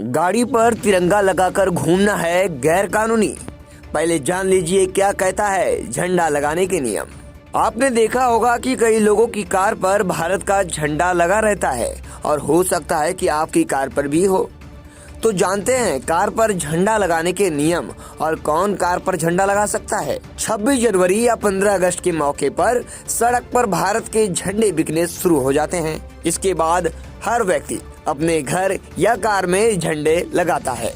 गाड़ी पर तिरंगा लगाकर घूमना है गैर कानूनी। पहले जान लीजिए क्या कहता है झंडा लगाने के नियम। आपने देखा होगा कि कई लोगों की कार पर भारत का झंडा लगा रहता है और हो सकता है कि आपकी कार पर भी हो। तो जानते हैं कार पर झंडा लगाने के नियम और कौन कार पर झंडा लगा सकता है। 26 जनवरी या 15 अगस्त के मौके पर सड़क पर भारत के झंडे बिकने शुरू हो जाते हैं। इसके बाद हर व्यक्ति अपने घर या कार में झंडे लगाता है।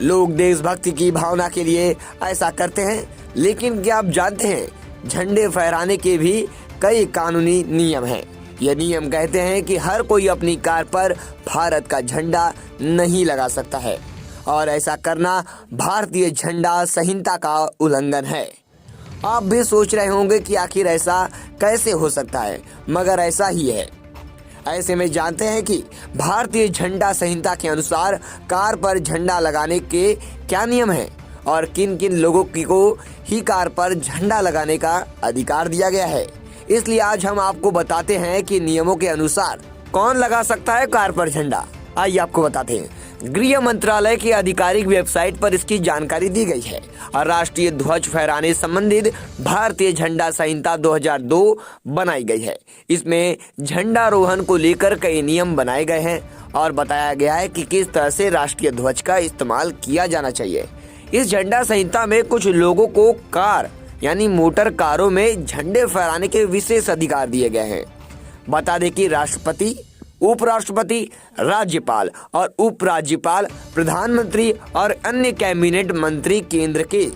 लोग देशभक्ति की भावना के लिए ऐसा करते हैं, लेकिन क्या आप जानते हैं झंडे फहराने के भी कई कानूनी नियम हैं। ये नियम कहते हैं कि हर कोई अपनी कार पर भारत का झंडा नहीं लगा सकता है और ऐसा करना भारतीय झंडा संहिता का उल्लंघन है। आप भी सोच रहे होंगे कि आखिर ऐसा कैसे हो सकता है, मगर ऐसा ही है। ऐसे में जानते हैं कि भारतीय झंडा संहिता के अनुसार कार पर झंडा लगाने के क्या नियम हैं और किन किन लोगों को ही कार पर झंडा लगाने का अधिकार दिया गया है। इसलिए आज हम आपको बताते हैं कि नियमों के अनुसार कौन लगा सकता है कार पर झंडा। आइए आपको बताते हैं। गृह मंत्रालय की आधिकारिक वेबसाइट पर इसकी जानकारी दी गई है और राष्ट्रीय ध्वज फहराने संबंधित भारतीय झंडा संहिता 2002 बनाई गई है। इसमें झंडारोहण को लेकर कई नियम बनाए गए हैं और बताया गया है कि किस तरह से राष्ट्रीय ध्वज का इस्तेमाल किया जाना चाहिए। इस झंडा संहिता में कुछ लोगों को कार यानी मोटर कारों में झंडे फहराने के विशेष अधिकार दिए गए हैं। बता दें कि राष्ट्रपति, उपराष्ट्रपति, राज्यपाल और उपराज्यपाल, प्रधानमंत्री और अन्य कैबिनेट मंत्री, केंद्र के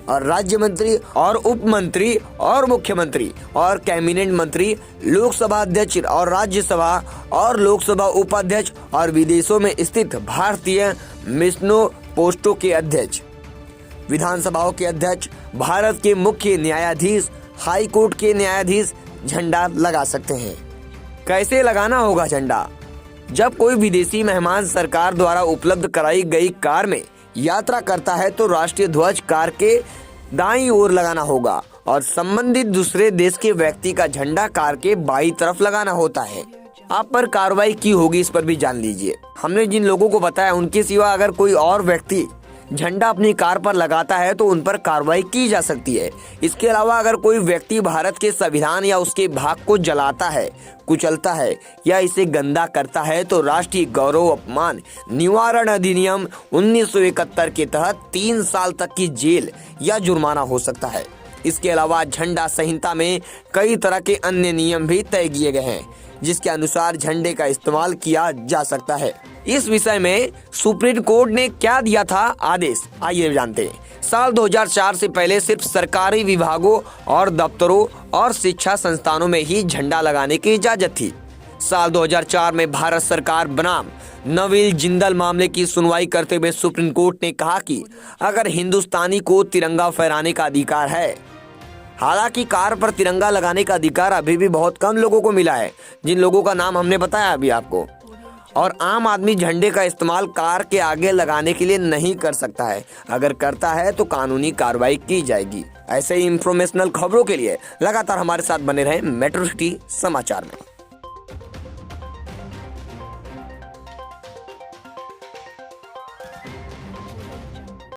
और राज्य मंत्री और उप मंत्री और मुख्यमंत्री और कैबिनेट मंत्री, लोकसभा अध्यक्ष और राज्यसभा और लोकसभा उपाध्यक्ष और विदेशों में स्थित भारतीय मिशनों, पोस्टों के अध्यक्ष, विधानसभाओं के अध्यक्ष, भारत के मुख्य न्यायाधीश, हाई कोर्ट के न्यायाधीश झंडा लगा सकते हैं। कैसे लगाना होगा झंडा? जब कोई विदेशी मेहमान सरकार द्वारा उपलब्ध कराई गई कार में यात्रा करता है तो राष्ट्रीय ध्वज कार के दाईं ओर लगाना होगा और संबंधित दूसरे देश के व्यक्ति का झंडा कार के बाईं तरफ लगाना होता है। आप पर कार्रवाई की होगी, इस पर भी जान लीजिए। हमने जिन लोगों को बताया उनके सिवा अगर कोई और व्यक्ति झंडा अपनी कार पर लगाता है तो उन पर कार्रवाई की जा सकती है। इसके अलावा अगर कोई व्यक्ति भारत के संविधान या उसके भाग को जलाता है, कुचलता है या इसे गंदा करता है तो राष्ट्रीय गौरव अपमान निवारण अधिनियम 1971 के तहत 3 साल तक की जेल या जुर्माना हो सकता है। इसके अलावा झंडा संहिता में कई तरह के अन्य नियम भी तय किए गए हैं जिसके अनुसार झंडे का इस्तेमाल किया जा सकता है। इस विषय में सुप्रीम कोर्ट ने क्या दिया था आदेश, आइए जानते हैं। साल 2004 से पहले सिर्फ सरकारी विभागों और दफ्तरों और शिक्षा संस्थानों में ही झंडा लगाने की इजाजत थी। साल 2004 में भारत सरकार बनाम नवील जिंदल मामले की सुनवाई करते हुए सुप्रीम कोर्ट ने कहा कि अगर हिंदुस्तानी को तिरंगा फहराने का अधिकार है, हालांकि कार पर तिरंगा लगाने का अधिकार अभी भी बहुत कम लोगों को मिला है, जिन लोगों का नाम हमने बताया अभी आपको, और आम आदमी झंडे का इस्तेमाल कार के आगे लगाने के लिए नहीं कर सकता है। अगर करता है तो कानूनी कार्रवाई की जाएगी। ऐसे ही इंफॉर्मेशनल खबरों के लिए लगातार हमारे साथ बने रहें मेट्रो सिटी समाचार में।